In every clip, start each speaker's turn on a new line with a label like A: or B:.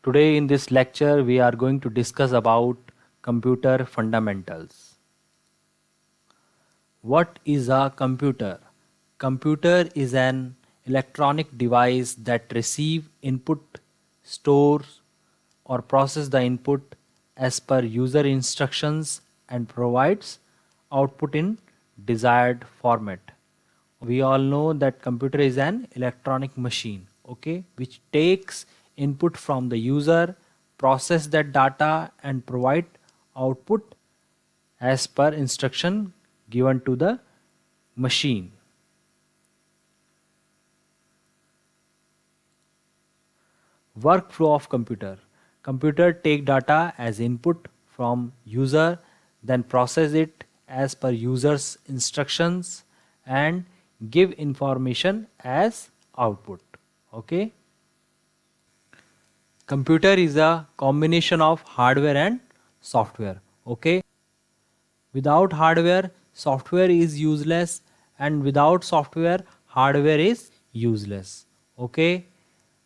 A: Today in this lecture we are going to discuss about computer fundamentals. What is a computer? Computer is an electronic device that receives input, stores or process the input as per user instructions and provides output in desired format. We all know that computer is an electronic machine, okay, which takes input from the user, process that data and provide output as per instruction given to the machine. Workflow of computer take data as input from user, then process it as per user's instructions and give information as output. Okay, computer is a combination of hardware and software. Okay, without hardware software is useless, and without software hardware is useless. Okay,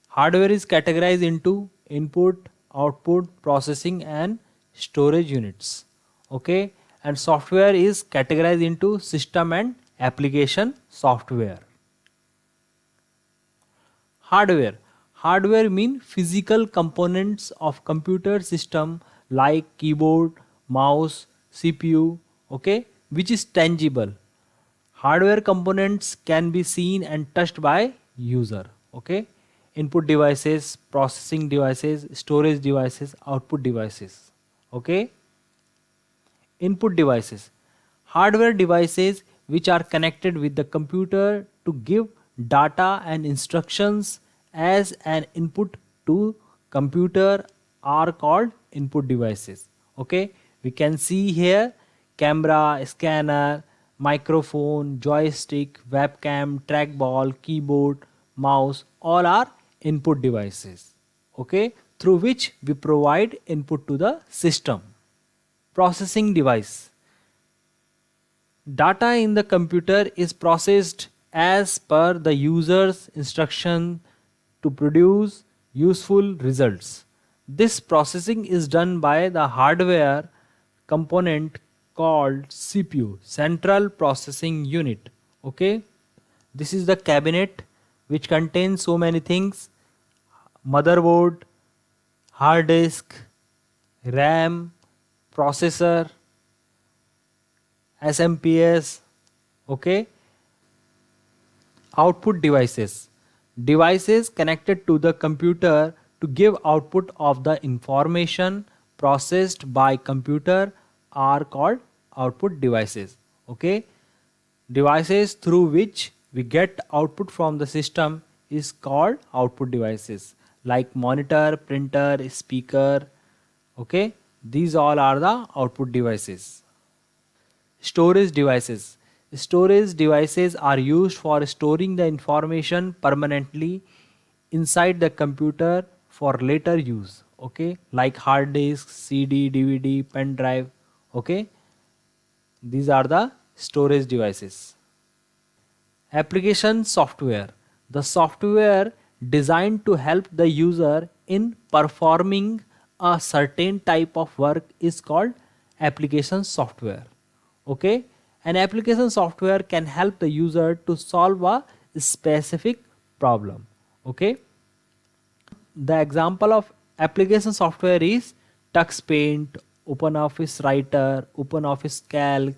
A: hardware is categorized into input, output, processing and storage units. Okay, and software is categorized into system and application software. Hardware mean physical components of computer system like keyboard, mouse, CPU, okay, which is tangible. Hardware components can be seen and touched by user. Okay, input devices, processing devices, storage devices, output devices. Okay, input devices, hardware devices which are connected with the computer to give data and instructions as an input to computer are called input devices. Okay, we can see here camera, scanner, microphone, joystick, webcam, trackball, keyboard, mouse, all are input devices. Okay, through which we provide input to the system. Processing device, data in the computer is processed as per the user's instruction to produce useful results. This processing is done by the hardware component called CPU, Central Processing Unit. Okay, this is the cabinet which contains so many things: motherboard, hard disk, RAM, processor, SMPS. Okay, output devices, devices connected to the computer to give output of the information processed by computer are called output devices. Okay, devices through which we get output from the system is called output devices, like monitor, printer, speaker. Okay, these all are the output devices. Storage devices. Storage devices are used for storing the information permanently inside the computer for later use. Okay, like hard disk, CD, DVD, pen drive. Okay, these are the storage devices. Application software, the software designed to help the user in performing a certain type of work is called application software. Okay, an application software can help the user to solve a specific problem. Okay, the example of application software is Tux Paint, OpenOffice Writer, OpenOffice Calc,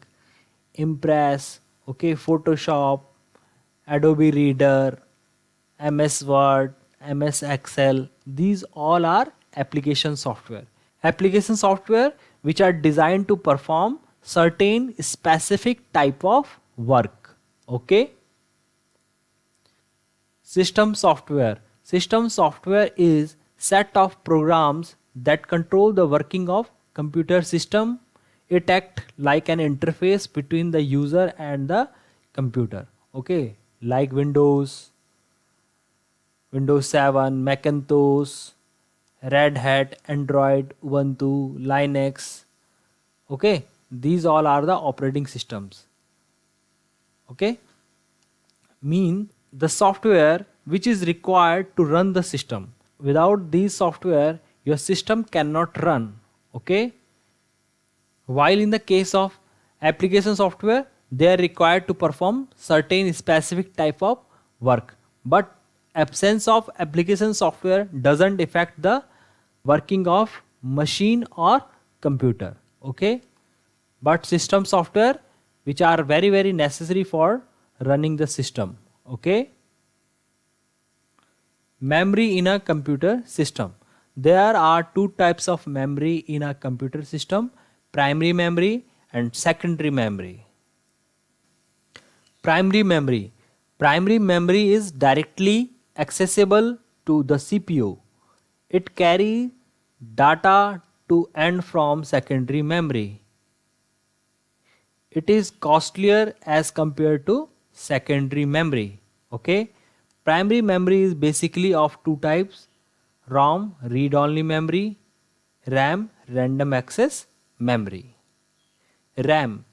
A: Impress, okay, Photoshop, Adobe Reader, MS Word, MS Excel. These all are application software. Application software which are designed to perform certain specific type of work. Okay. System software. System software is set of programs that control the working of computer system. It acts like an interface between the user and the computer. Okay, like Windows 7, Macintosh, Red Hat, Android, Ubuntu, Linux. Okay, these all are the operating systems. Okay, mean the software which is required to run the system. Without these software your system cannot run. Okay, while in the case of application software, they are required to perform certain specific type of work, but absence of application software doesn't affect the working of machine or computer. Okay, but system software which are very necessary for running the system. Okay, memory in a computer system. There are two types of memory in a computer system: primary memory and secondary memory. Primary memory. Primary memory is directly accessible to the CPU. It carries data to and from secondary memory. It is costlier as compared to secondary memory. Okay, primary memory is basically of two types: ROM, read only memory; RAM, random access memory. RAM,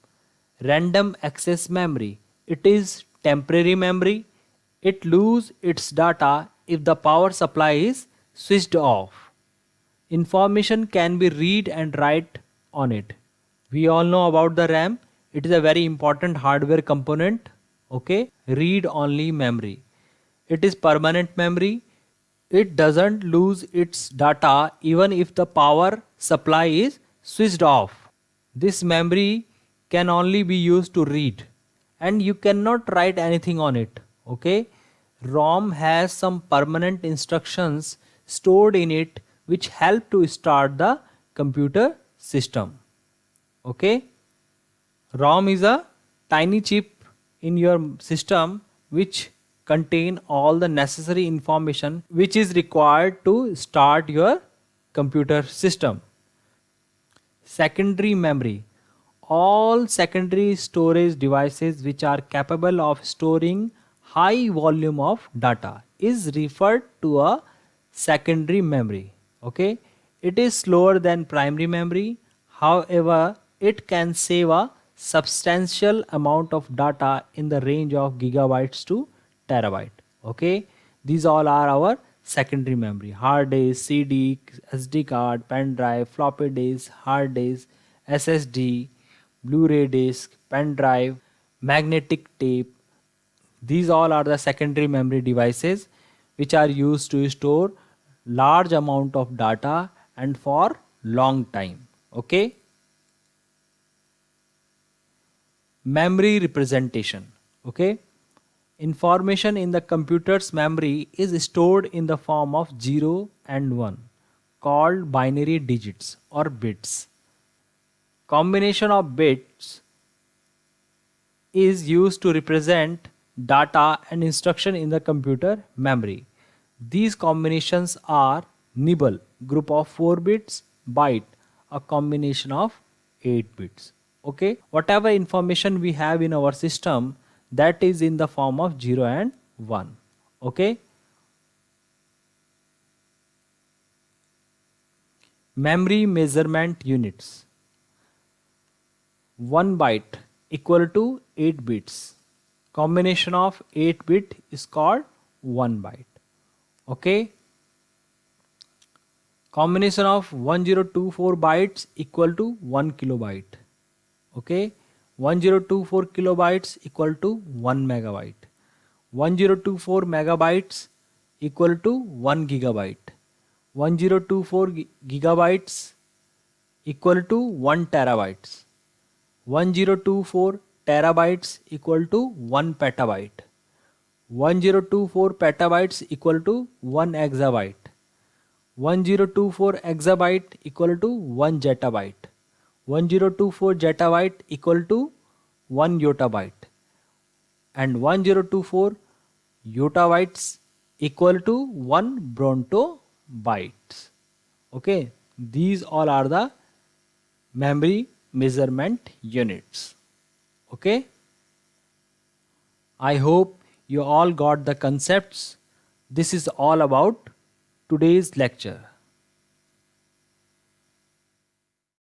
A: random access memory. It is temporary memory. It loses its data if the power supply is switched off. Information can be read and write on it. We all know about the RAM. It is a very important hardware component. Okay, read only memory. It is permanent memory. It doesn't lose its data even if the power supply is switched off. This memory can only be used to read and you cannot write anything on it. Okay, ROM has some permanent instructions stored in it which help to start the computer system. Okay, ROM is a tiny chip in your system which contain all the necessary information which is required to start your computer system. Secondary memory. All secondary storage devices which are capable of storing high volume of data is referred to a secondary memory. Okay, it is slower than primary memory. However, it can save a substantial amount of data in the range of gigabytes to terabyte. Okay, these all are our secondary memory: hard disk, CD, SD card, pen drive, floppy disk, hard disk, SSD, Blu-ray disc, pen drive, magnetic tape. These all are the secondary memory devices which are used to store large amount of data and for long time. Okay, memory representation. Okay, information in the computer's memory is stored in the form of 0 and 1 called binary digits or bits. Combination of bits is used to represent data and instruction in the computer memory. These combinations are nibble, group of 4 bits; byte, a combination of 8 bits. Okay, whatever information we have in our system, that is in the form of 0 and 1. Okay, memory measurement units. 1 byte equal to 8 bits. Combination of 8 bit is called 1 byte. Okay, combination of 1024 bytes equal to 1 kilobyte. Okay, 1024 kilobytes equal to 1 megabyte. 1024 megabytes equal to 1 gigabyte. 1024 gigabytes equal to 1 terabytes. 1024 terabytes equal to 1 petabyte. 1024 petabytes equal to 1 exabyte. 1024 exabyte equal to 1 zettabyte. 1024 zettabyte equal to 1 yottabyte. And 1024 yottabytes equal to 1 brontobytes. Okay, these all are the memory measurement units. Okay, I hope you all got the concepts. This is all about today's lecture.